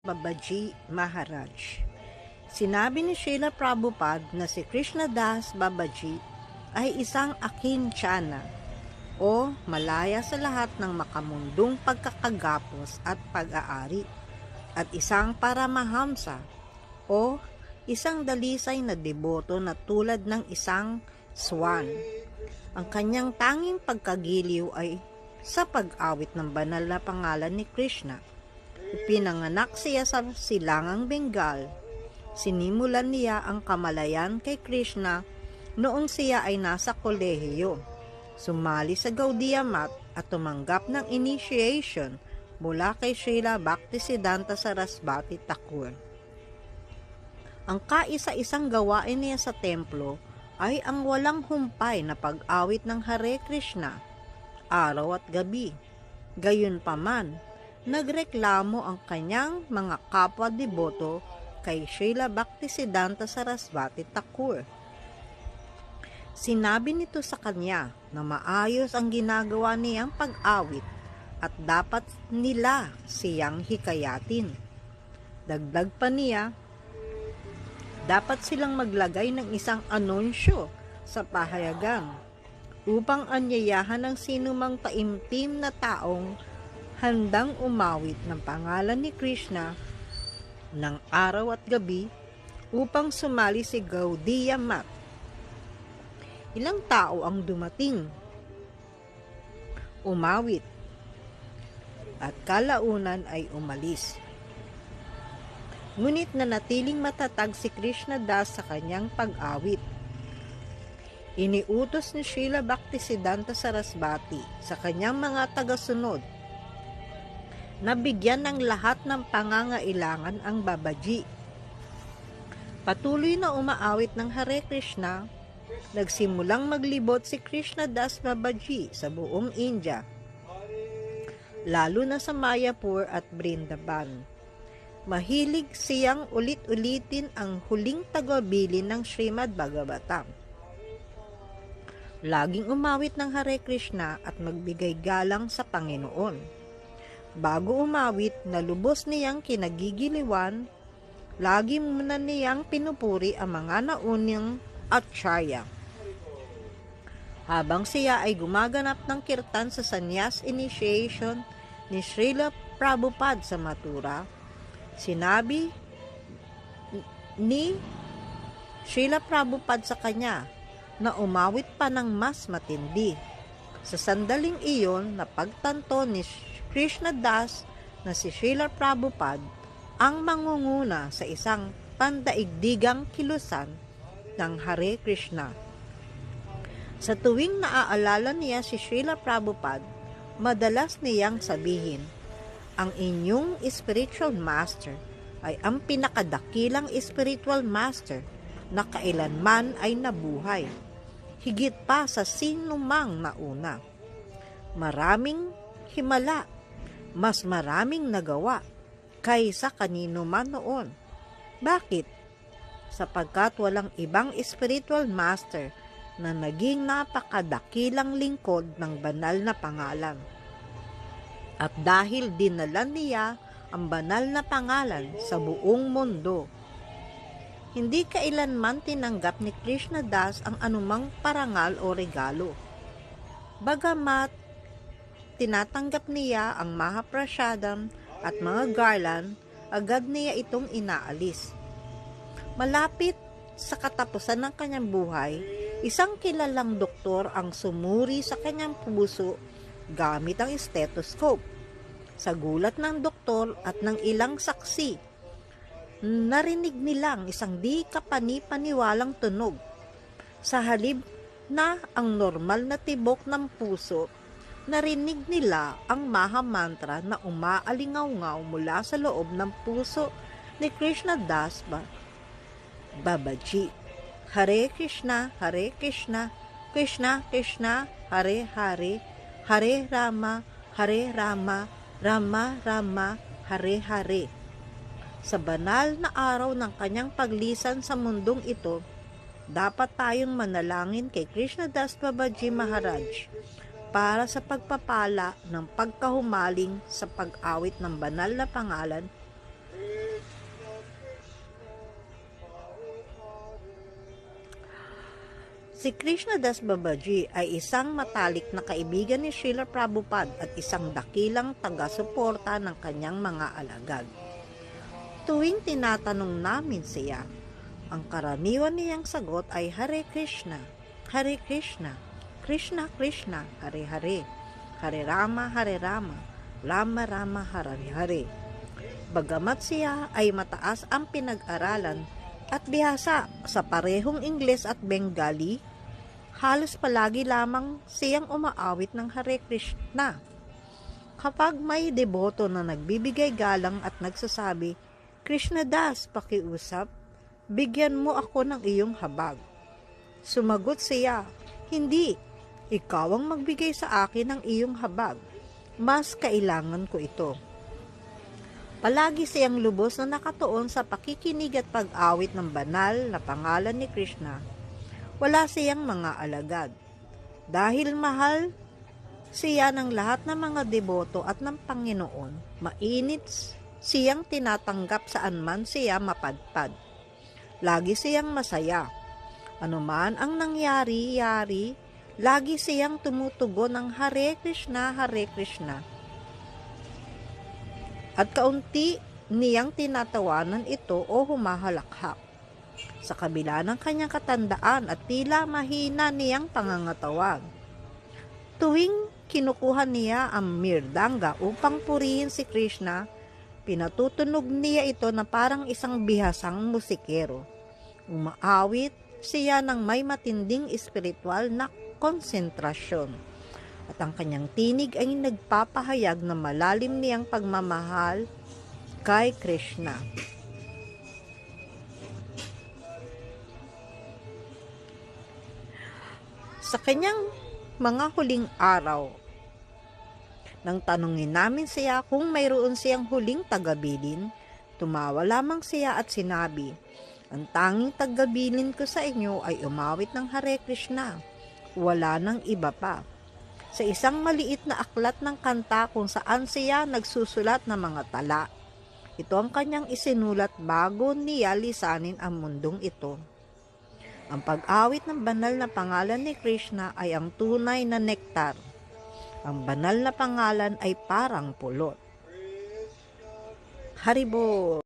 Babaji Maharaj. Sinabi ni Srila Prabhupada na si Krishnadas Babaji ay isang akinchana o malaya sa lahat ng makamundong pagkakagapos at pag-aari at isang paramahamsa o isang dalisay na deboto na tulad ng isang swan. Ang kanyang tanging pagkagiliw ay sa pag-awit ng banal na pangalan ni Krishna. Ipinanganak siya sa silangang Bengal. Sinimulan niya ang kamalayan kay Krishna noong siya ay nasa kolehiyo. Sumali sa Gaudiya Math at tumanggap ng initiation mula kay Srila Bhaktisiddhanta Sarasvati Thakur. Ang kaisa-isang gawain niya sa templo ay ang walang humpay na pag-awit ng Hare Krishna, araw at gabi. Gayunpaman, nagreklamo ang kanyang mga kapwa-deboto kay Srila Bhaktisiddhanta Sarasvati Thakur. Sinabi nito sa kanya na maayos ang ginagawa niyang pag-awit at dapat nila siyang hikayatin. Dagdag pa niya, dapat silang maglagay ng isang anunsyo sa pahayagan upang anyayahan ng sinumang taimtim na taong handang umawit ng pangalan ni Krishna ng araw at gabi upang sumali si Gaudiya Math. Ilang tao ang dumating, umawit, at kalaunan ay umalis. Ngunit nanatiling matatag si Krishnadas sa kanyang pag-awit. Iniutos ni Srila Bhaktisiddhanta Sarasvati sa kanyang mga tagasunod na bigyan ng lahat ng pangangailangan ang Babaji. Patuloy na umaawit ng Hare Krishna, nagsimulang maglibot si Krishnadas Babaji sa buong India, lalo na sa Mayapur at Brindaban. Mahilig siyang ulit-ulitin ang huling tagubilin ng Srimad Bhagavatam. Laging umawit ng Hare Krishna at magbigay galang sa Panginoon. Bago umawit, na lubos niyang kinagigiliwan, lagi muna niyang pinupuri ang mga naunang acharya. Habang siya ay gumaganap ng kirtan sa Sannyas initiation ni Srila Prabhupada sa Mathura, sinabi ni Srila Prabhupada sa kanya na umawit pa ng mas matindi. Sa sandaling iyon, napagtanto ni Krishnadas na si Srila Prabhupada ang mangunguna sa isang pandaigdigang kilusan ng Hare Krishna. Sa tuwing naaalala niya si Srila Prabhupada, madalas niyang sabihin, ang inyong spiritual master ay ang pinakadakilang spiritual master na kailanman ay nabuhay, higit pa sa sinumang nauna. Maraming himala, mas maraming nagawa kaysa kanino man noon. Bakit? Sapagkat walang ibang spiritual master na naging napakadakilang lingkod ng banal na pangalan. At dahil dinala niya ang banal na pangalan sa buong mundo, hindi kailanman tinanggap ni Krishnadas ang anumang parangal o regalo. Bagamat tinatanggap niya ang Mahaprasadam at mga garland, agad niya itong inaalis. Malapit sa katapusan ng kanyang buhay, isang kilalang doktor ang sumuri sa kanyang puso gamit ang stethoscope. Sa gulat ng doktor at ng ilang saksi, narinig nilang isang di kapani-paniwalang tunog. Sa halip na ang normal na tibok ng puso, narinig nila ang Maha Mantra na umaalingaw-ngaw mula sa loob ng puso ni Krishnadas Babaji. Hare Krishna, Krishna Krishna, Hare Hare, Hare Rama, Rama Rama, Hare Hare. Sa banal na araw ng kanyang paglisan sa mundong ito, dapat tayong manalangin kay Krishnadas Babaji Maharaj para sa pagpapala ng pagkahumaling sa pag-awit ng banal na pangalan Si Krishnadas Babaji ay isang matalik na kaibigan ni Srila Prabhupada at isang dakilang taga-suporta ng kanyang mga alagad. Tuwing tinatanong namin siya, ang karaniwan niyang sagot ay Hare Krishna, Krishna Krishna, Hare Hare, Hare Rama, Rama Rama, Hare Hare. Bagamat siya ay mataas ang pinag-aralan at bihasa sa parehong Ingles at Bengali, halos palagi lamang siyang umaawit ng Hare Krishna. Kapag may deboto na nagbibigay galang at nagsasabi, Krishnadas, pakiusap, bigyan mo ako ng iyong habag. Sumagot siya, hindi, ikaw ang magbigay sa akin ng iyong habag. Mas kailangan ko ito. Palagi siyang lubos na nakatuon sa pakikinig at pag-awit ng banal na pangalan ni Krishna. Wala siyang mga alagad. Dahil mahal siya ng lahat ng mga deboto at ng Panginoon, mainit siyang tinatanggap saan man siya mapadpad. Lagi siyang masaya. Anuman ang nangyari-yari, lagi siyang tumutugon ng Hare Krishna, Hare Krishna. At kaunti niyang tinatawanan ito o humahalakhak. Sa kabila ng kanyang katandaan at tila mahina niyang pangangatawan. Tuwing kinukuha niya ang mirdanga upang purihin si Krishna, pinatutunog niya ito na parang isang bihasang musikero. Umaawit siya ng may matinding espiritual na konsentrasyon. At ang kanyang tinig ay nagpapahayag na malalim niyang pagmamahal kay Krishna. Sa kanyang mga huling araw, nang tanungin namin siya kung mayroon siyang huling tagabilin, tumawa lamang siya at sinabi, ang tanging tagabilin ko sa inyo ay umawit ng Hare Krishna. Wala nang iba pa. Sa isang maliit na aklat ng kanta kung saan siya nagsusulat ng mga tala. Ito ang kanyang isinulat bago niya lisanin ang mundong ito. Ang pag-awit ng banal na pangalan ni Krishna ay ang tunay na nektar. Ang banal na pangalan ay parang pulot. Haribol!